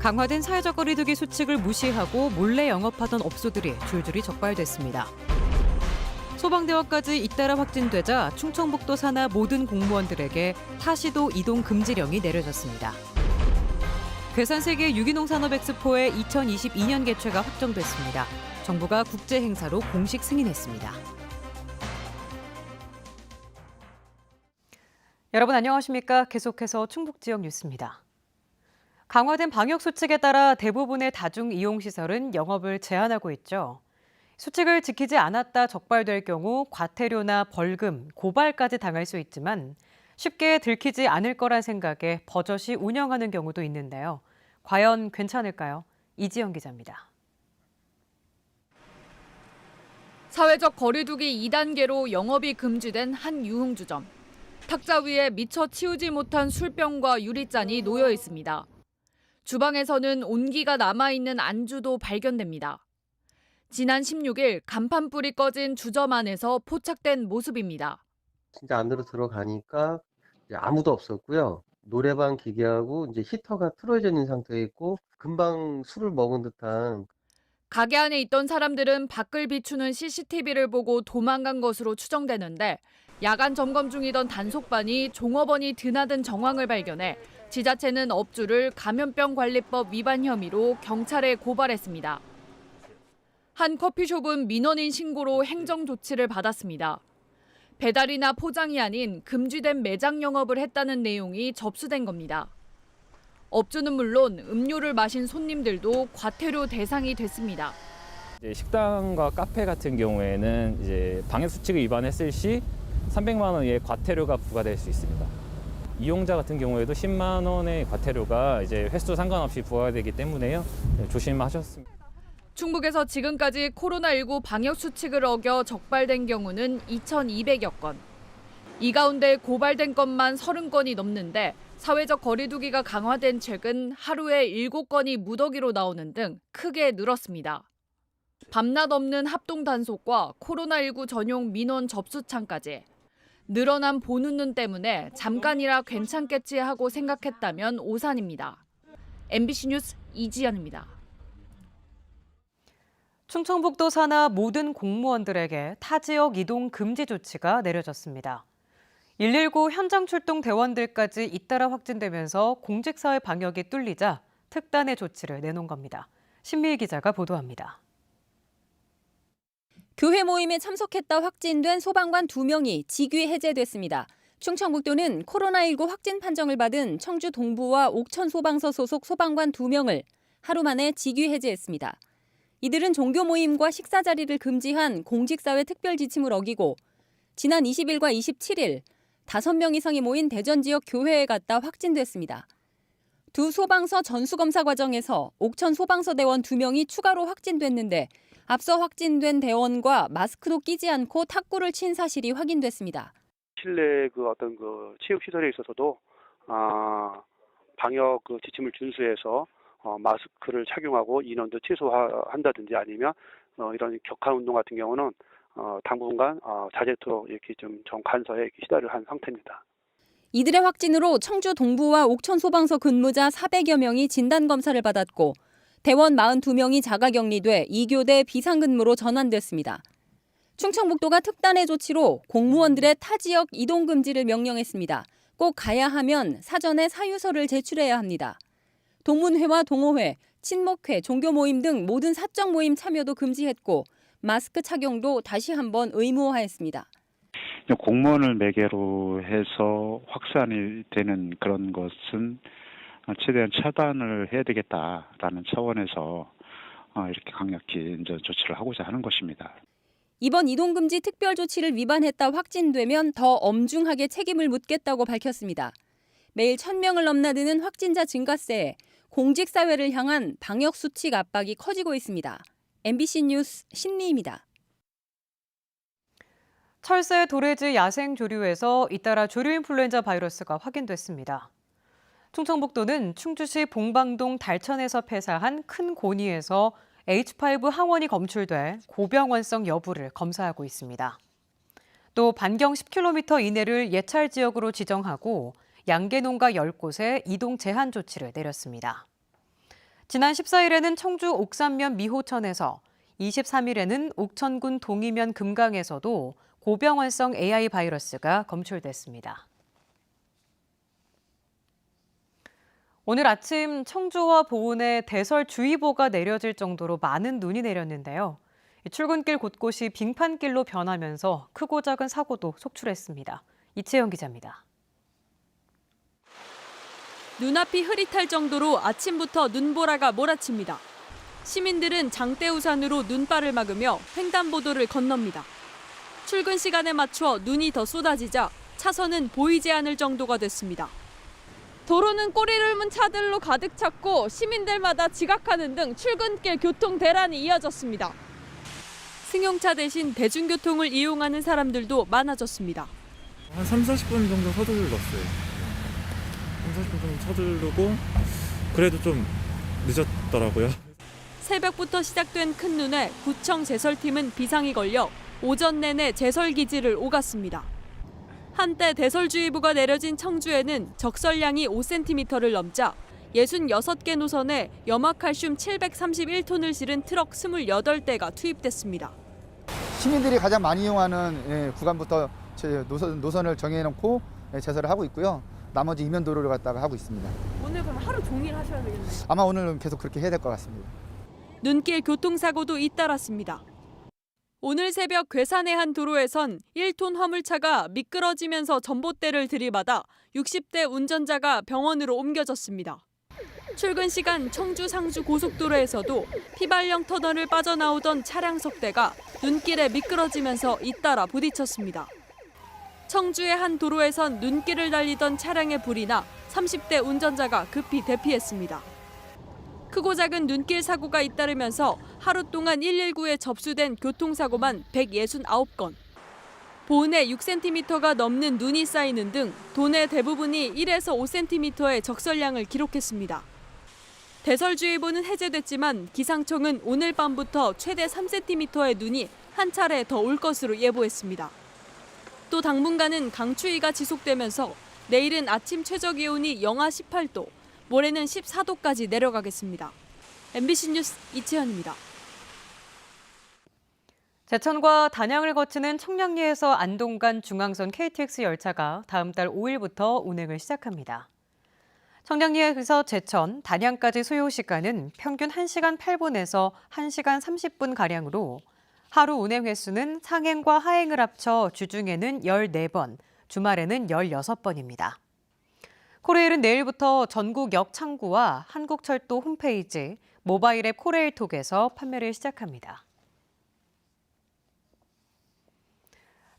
강화된 사회적 거리두기 수칙을 무시하고 몰래 영업하던 업소들이 줄줄이 적발됐습니다. 소방대원까지 잇따라 확진되자 충청북도 산하 모든 공무원들에게 타시도 이동 금지령이 내려졌습니다. 괴산세계 유기농 산업엑스포의 2022년 개최가 확정됐습니다. 정부가 국제 행사로 공식 승인했습니다. 여러분 안녕하십니까? 계속해서 충북 지역 뉴스입니다. 강화된 방역 수칙에 따라 대부분의 다중 이용시설은 영업을 제한하고 있죠. 수칙을 지키지 않았다 적발될 경우 과태료나 벌금, 고발까지 당할 수 있지만 쉽게 들키지 않을 거란 생각에 버젓이 운영하는 경우도 있는데요. 과연 괜찮을까요? 이지영 기자입니다. 사회적 거리두기 2단계로 영업이 금지된 한 유흥주점. 탁자 위에 미처 치우지 못한 술병과 유리잔이 놓여 있습니다. 주방에서는 온기가 남아있는 안주도 발견됩니다. 지난 16일 간판불이 꺼진 주점 안에서 포착된 모습입니다. 진짜 안으로 들어가니까 이제 아무도 없었고요. 노래방 기계하고 이제 히터가 틀어져 있는 상태에 있고 금방 술을 먹은 듯한. 가게 안에 있던 사람들은 밖을 비추는 CCTV를 보고 도망간 것으로 추정되는데 야간 점검 중이던 단속반이 종업원이 드나든 정황을 발견해 지자체는 업주를 감염병관리법 위반 혐의로 경찰에 고발했습니다. 한 커피숍은 민원인 신고로 행정 조치를 받았습니다. 배달이나 포장이 아닌 금지된 매장 영업을 했다는 내용이 접수된 겁니다. 업주는 물론 음료를 마신 손님들도 과태료 대상이 됐습니다. 식당과 카페 같은 경우에는 이제 방역 수칙을 위반했을 시 300만 원의 과태료가 부과될 수 있습니다. 이용자 같은 경우에도 10만 원의 과태료가 이제 횟수 상관없이 부과되기 때문에요. 조심하셨습니다. 충북에서 지금까지 코로나19 방역 수칙을 어겨 적발된 경우는 2,200여 건. 이 가운데 고발된 건만 30건이 넘는데 사회적 거리두기가 강화된 최근 하루에 7건이 무더기로 나오는 등 크게 늘었습니다. 밤낮 없는 합동 단속과 코로나19 전용 민원 접수창까지. 늘어난 보는 눈 때문에 잠깐이라 괜찮겠지 하고 생각했다면 오산입니다. MBC 뉴스 이지연입니다. 충청북도 산하 모든 공무원들에게 타 지역 이동 금지 조치가 내려졌습니다. 119 현장 출동 대원들까지 잇따라 확진되면서 공직사회 방역이 뚫리자 특단의 조치를 내놓은 겁니다. 신미희 기자가 보도합니다. 교회 모임에 참석했다 확진된 소방관 2명이 직위 해제됐습니다. 충청북도는 코로나19 확진 판정을 받은 청주 동부와 옥천 소방서 소속 소방관 2명을 하루 만에 직위 해제했습니다. 이들은 종교 모임과 식사 자리를 금지한 공직사회 특별 지침을 어기고 지난 20일과 27일 5명 이상이 모인 대전 지역 교회에 갔다 확진됐습니다. 두 소방서 전수검사 과정에서 옥천 소방서 대원 2명이 추가로 확진됐는데 앞서 확진된 대원과 마스크도 끼지 않고 탁구를 친 사실이 확인됐습니다. 실내 체육 시설에 있어서도 방역 지침을 준수해서 마스크를 착용하고 인원도 최소화한다든지 아니면 이런 격한 운동 같은 경우는 당분간 자제토록 이렇게 좀 정관서에 시달을 한 상태입니다. 이들의 확진으로 청주 동부와 옥천 소방서 근무자 400여 명이 진단 검사를 받았고 대원 42명이 자가격리돼 2교대 비상근무로 전환됐습니다. 충청북도가 특단의 조치로 공무원들의 타 지역 이동 금지를 명령했습니다. 꼭 가야 하면 사전에 사유서를 제출해야 합니다. 동문회와 동호회, 친목회, 종교 모임 등 모든 사적 모임 참여도 금지했고 마스크 착용도 다시 한번 의무화했습니다. 공무원을 매개로 해서 확산이 되는 그런 것은 최대한 차단을 해야 되겠다라는 차원에서 이렇게 강력히 이제 조치를 하고자 하는 것입니다. 이번 이동금지 특별 조치를 위반했다 확진되면 더 엄중하게 책임을 묻겠다고 밝혔습니다. 매일 1,000명을 넘나드는 확진자 증가세에 공직사회를 향한 방역 수칙 압박이 커지고 있습니다. MBC 뉴스 신미입니다. 철새 도래지 야생 조류에서 잇따라 조류 인플루엔자 바이러스가 확인됐습니다. 충청북도는 충주시 봉방동 달천에서 폐사한 큰 고니에서 H5 항원이 검출돼 고병원성 여부를 검사하고 있습니다. 또 반경 10km 이내를 예찰 지역으로 지정하고 양계농가 10곳에 이동 제한 조치를 내렸습니다. 지난 14일에는 청주 옥산면 미호천에서, 23일에는 옥천군 동이면 금강에서도 고병환성 AI 바이러스가 검출됐습니다. 오늘 아침 청주와 보은에 대설주의보가 내려질 정도로 많은 눈이 내렸는데요. 출근길 곳곳이 빙판길로 변하면서 크고 작은 사고도 속출했습니다. 이채영 기자입니다. 눈앞이 흐릿할 정도로 아침부터 눈보라가 몰아칩니다. 시민들은 장대우산으로 눈발을 막으며 횡단보도를 건넙니다. 출근 시간에 맞춰 눈이 더 쏟아지자 차선은 보이지 않을 정도가 됐습니다. 도로는 꼬리를 문 차들로 가득 찼고 시민들마다 지각하는 등 출근길 교통 대란이 이어졌습니다. 승용차 대신 대중교통을 이용하는 사람들도 많아졌습니다. 한 30-40분 정도 서둘렀어요. 30-40분 정도 서두르고 그래도 좀 늦었더라고요. 새벽부터 시작된 큰 눈에 구청 제설팀은 비상이 걸려 오전 내내 제설 기지를 오갔습니다. 한때 대설주의보가 내려진 청주에는 적설량이 5cm를 넘자 66개 노선에 염화칼슘 731톤을 실은 트럭 28대가 투입됐습니다. 시민들이 가장 많이 이용하는 구간부터 노선을 정해놓고 제설을 하고 있고요. 나머지 이면 도로를 갖다가 하고 있습니다. 오늘 그럼 하루 종일 하셔야 되겠네요. 아마 오늘은 계속 그렇게 해야 될 것 같습니다. 눈길 교통사고도 잇따랐습니다. 오늘 새벽 괴산의 한 도로에선 1톤 화물차가 미끄러지면서 전봇대를 들이받아 60대 운전자가 병원으로 옮겨졌습니다. 출근 시간 청주 상주 고속도로에서도 휘발유 터널을 빠져나오던 차량 석대가 눈길에 미끄러지면서 잇따라 부딪혔습니다. 청주의 한 도로에선 눈길을 달리던 차량에 불이 나 30대 운전자가 급히 대피했습니다. 크고 작은 눈길 사고가 잇따르면서 하루 동안 119에 접수된 교통사고만 169건. 보은에 6cm가 넘는 눈이 쌓이는 등 도내 대부분이 1에서 5cm의 적설량을 기록했습니다. 대설주의보는 해제됐지만 기상청은 오늘 밤부터 최대 3cm의 눈이 한 차례 더 올 것으로 예보했습니다. 또 당분간은 강추위가 지속되면서 내일은 아침 최저기온이 영하 18도, 모레는 14도까지 내려가겠습니다. MBC 뉴스 이채연입니다. 제천과 단양을 거치는 청량리에서 안동 간 중앙선 KTX 열차가 다음 달 5일부터 운행을 시작합니다. 청량리에서 제천, 단양까지 소요 시간은 평균 1시간 8분에서 1시간 30분가량으로 하루 운행 횟수는 상행과 하행을 합쳐 주중에는 14번, 주말에는 16번입니다. 코레일은 내일부터 전국 역 창구와 한국철도 홈페이지, 모바일 앱 코레일톡에서 판매를 시작합니다.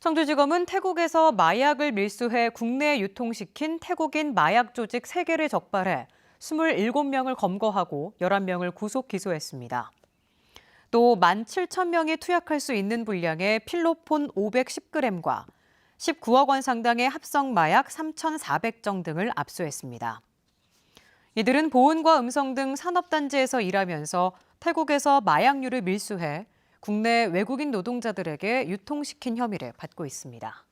청주지검은 태국에서 마약을 밀수해 국내에 유통시킨 태국인 마약 조직 3개를 적발해 27명을 검거하고 11명을 구속 기소했습니다. 또 17,000명이 투약할 수 있는 분량의 필로폰 510g과 19억 원 상당의 합성 마약 3,400정 등을 압수했습니다. 이들은 보은과 음성 등 산업단지에서 일하면서 태국에서 마약류를 밀수해 국내 외국인 노동자들에게 유통시킨 혐의를 받고 있습니다.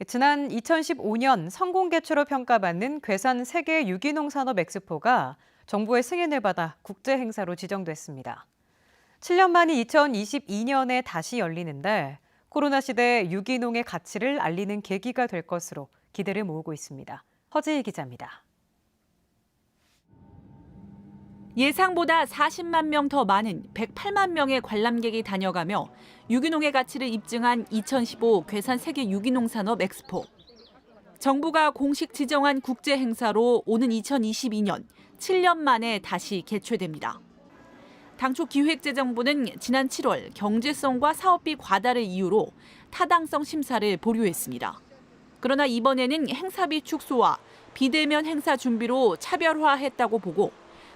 지난 2015년 성공 개최로 평가받는 괴산 세계 유기농 산업 엑스포가 정부의 승인을 받아 국제 행사로 지정됐습니다. 7년 만인 2022년에 다시 열리는데 코로나 시대 유기농의 가치를 알리는 계기가 될 것으로 기대를 모으고 있습니다. 허지희 기자입니다. 예상보다 40만 명 더 많은 108만 명의 관람객이 다녀가며 유기농의 가치를 입증한 2015 괴산 세계 유기농 산업 엑스포. 정부가 공식 지정한 국제 행사로 오는 2022년 7년 만에 다시 개최됩니다. 당초 기획재정부는 지난 7월 경제성과 사업비 과다를 이유로 타당성 심사를 보류했습니다. 그러나 이번에는 행사비 축소와 비대면 행사 준비로 차별화했다고 보고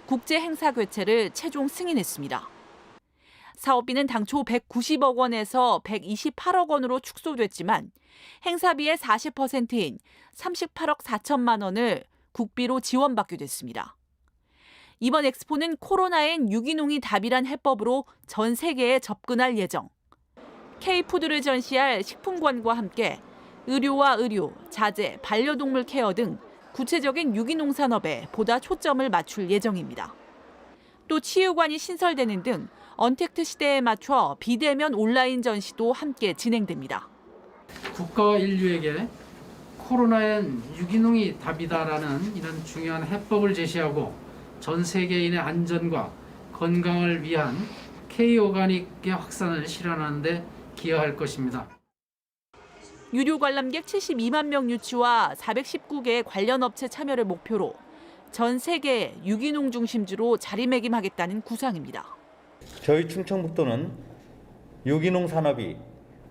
국제 행사 개최를 최종 승인했습니다. 사업비는 당초 190억 원에서 128억 원으로 축소됐지만 행사비의 40%인 38억 4천만 원을 국비로 지원받게 됐습니다. 이번 엑스포는 코로나엔 유기농이 답이란 해법으로 전 세계에 접근할 예정. K푸드를 전시할 식품관과 함께 의료와 의료, 자재, 반려동물 케어 등 구체적인 유기농 산업에 보다 초점을 맞출 예정입니다. 또 치유관이 신설되는 등 언택트 시대에 맞춰 비대면 온라인 전시도 함께 진행됩니다. 국가와 인류에게 코로나엔 유기농이 답이다라는 이런 중요한 해법을 제시하고 전 세계인의 안전과 건강을 위한 K-오가닉의 확산을 실현하는 데 기여할 것입니다. 유료 관람객 72만 명 유치와 419개의 관련 업체 참여를 목표로 전 세계 유기농 중심주로 자리매김하겠다는 구상입니다. 저희 충청북도는 유기농 산업이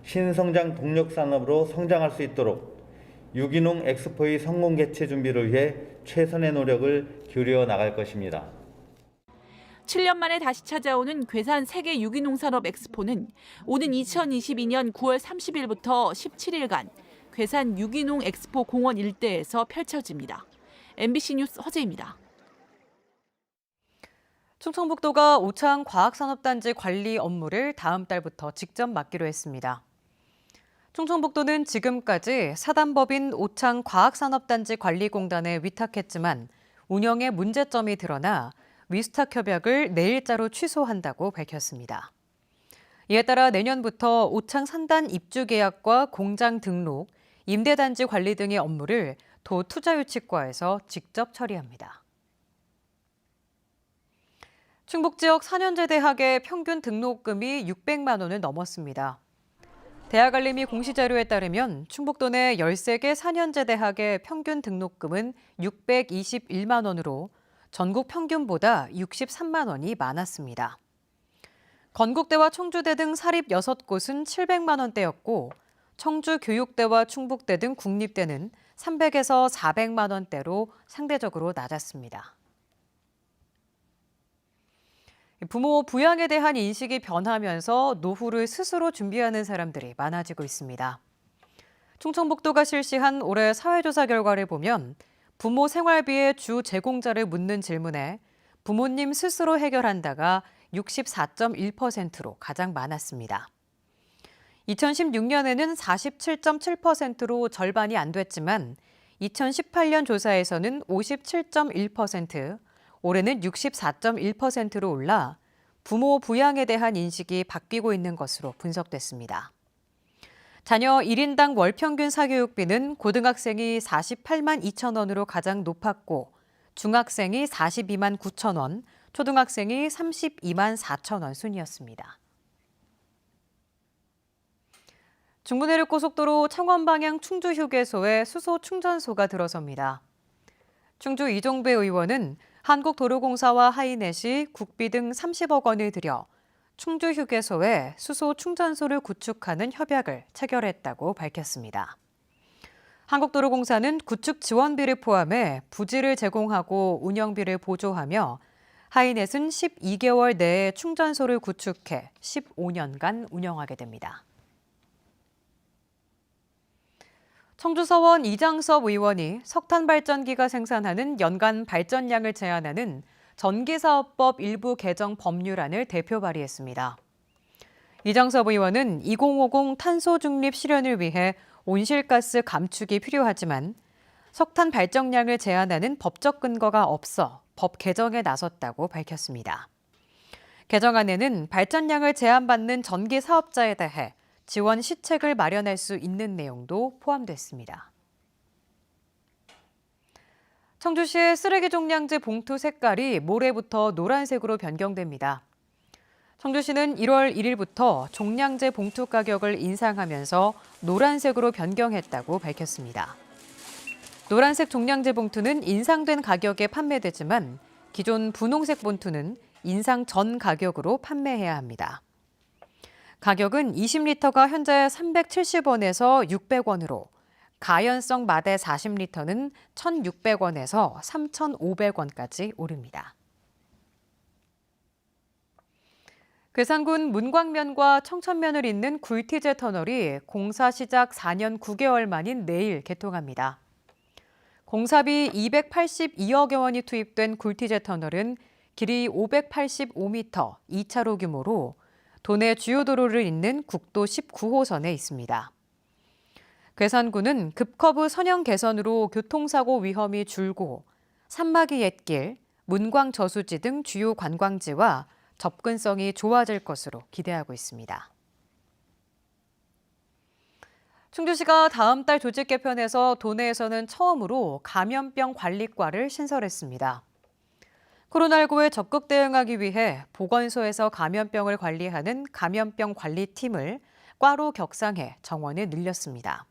신성장 동력 산업으로 성장할 수 있도록 유기농 엑스포의 성공 개최 준비를 위해 최선의 노력을 기울여 나갈 것입니다. 7년 만에 다시 찾아오는 괴산 세계 유기농 산업 엑스포는 오는 2022년 9월 30일부터 17일간 괴산 유기농 엑스포 공원 일대에서 펼쳐집니다. MBC 뉴스 허재입니다. 충청북도가 오창 과학산업단지 관리 업무를 다음 달부터 직접 맡기로 했습니다. 충청북도는 지금까지 사단법인 오창 과학산업단지 관리공단에 위탁했지만 운영에 문제점이 드러나 위수탁 협약을 내일자로 취소한다고 밝혔습니다. 이에 따라 내년부터 오창 산단 입주 계약과 공장 등록, 임대단지 관리 등의 업무를 도 투자유치과에서 직접 처리합니다. 충북 지역 4년제 대학의 평균 등록금이 600만 원을 넘었습니다. 대학알림이 공시자료에 따르면 충북도 내 13개 4년제 대학의 평균 등록금은 621만 원으로 전국 평균보다 63만 원이 많았습니다. 건국대와 청주대 등 사립 6곳은 700만 원대였고 청주교육대와 충북대 등 국립대는 300에서 400만 원대로 상대적으로 낮았습니다. 부모 부양에 대한 인식이 변하면서 노후를 스스로 준비하는 사람들이 많아지고 있습니다. 충청북도가 실시한 올해 사회조사 결과를 보면 부모 생활비의 주 제공자를 묻는 질문에 부모님 스스로 해결한다가 64.1%로 가장 많았습니다. 2016년에는 47.7%로 절반이 안 됐지만 2018년 조사에서는 57.1%, 올해는 64.1%로 올라 부모 부양에 대한 인식이 바뀌고 있는 것으로 분석됐습니다. 자녀 1인당 월 평균 사교육비는 고등학생이 48만 2천 원으로 가장 높았고 중학생이 42만 9천 원, 초등학생이 32만 4천 원 순이었습니다. 중부내륙고속도로 창원 방향 충주 휴게소에 수소 충전소가 들어섭니다. 충주 이종배 의원은 한국도로공사와 하이넷이 국비 등 30억 원을 들여 충주 휴게소에 수소 충전소를 구축하는 협약을 체결했다고 밝혔습니다. 한국도로공사는 구축 지원비를 포함해 부지를 제공하고 운영비를 보조하며 하이넷은 12개월 내에 충전소를 구축해 15년간 운영하게 됩니다. 청주서원 이장섭 의원이 석탄 발전기가 생산하는 연간 발전량을 제한하는 전기사업법 일부 개정 법률안을 대표 발의했습니다. 이장섭 의원은 2050 탄소 중립 실현을 위해 온실가스 감축이 필요하지만 석탄 발전량을 제한하는 법적 근거가 없어 법 개정에 나섰다고 밝혔습니다. 개정안에는 발전량을 제한받는 전기 사업자에 대해 지원 시책을 마련할 수 있는 내용도 포함됐습니다. 청주시의 쓰레기 종량제 봉투 색깔이 모레부터 노란색으로 변경됩니다. 청주시는 1월 1일부터 종량제 봉투 가격을 인상하면서 노란색으로 변경했다고 밝혔습니다. 노란색 종량제 봉투는 인상된 가격에 판매되지만 기존 분홍색 봉투는 인상 전 가격으로 판매해야 합니다. 가격은 20리터가 현재 370원에서 600원으로 가연성 마대 40리터는 1,600원에서 3,500원까지 오릅니다. 괴산군 문광면과 청천면을 잇는 굴티제 터널이 공사 시작 4년 9개월 만인 내일 개통합니다. 공사비 282억여 원이 투입된 굴티제 터널은 길이 585m, 2차로 규모로 도내 주요 도로를 잇는 국도 19호선에 있습니다. 괴산군은 급커브 선형 개선으로 교통사고 위험이 줄고 산막이 옛길, 문광 저수지 등 주요 관광지와 접근성이 좋아질 것으로 기대하고 있습니다. 충주시가 다음 달 조직 개편에서 도내에서는 처음으로 감염병 관리과를 신설했습니다. 코로나19에 적극 대응하기 위해 보건소에서 감염병을 관리하는 감염병 관리팀을 과로 격상해 정원을 늘렸습니다.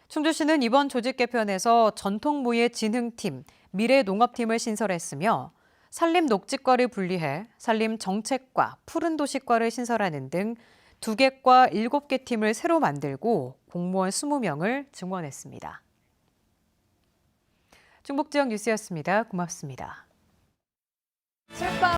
충주시는 이번 조직 개편에서 전통무예진흥팀, 미래농업팀을 신설했으며 산림녹지과를 분리해 산림정책과 푸른도시과를 신설하는 등 2개 과 7개 팀을 새로 만들고 공무원 20명을 증원했습니다. 충북지역 뉴스였습니다. 고맙습니다.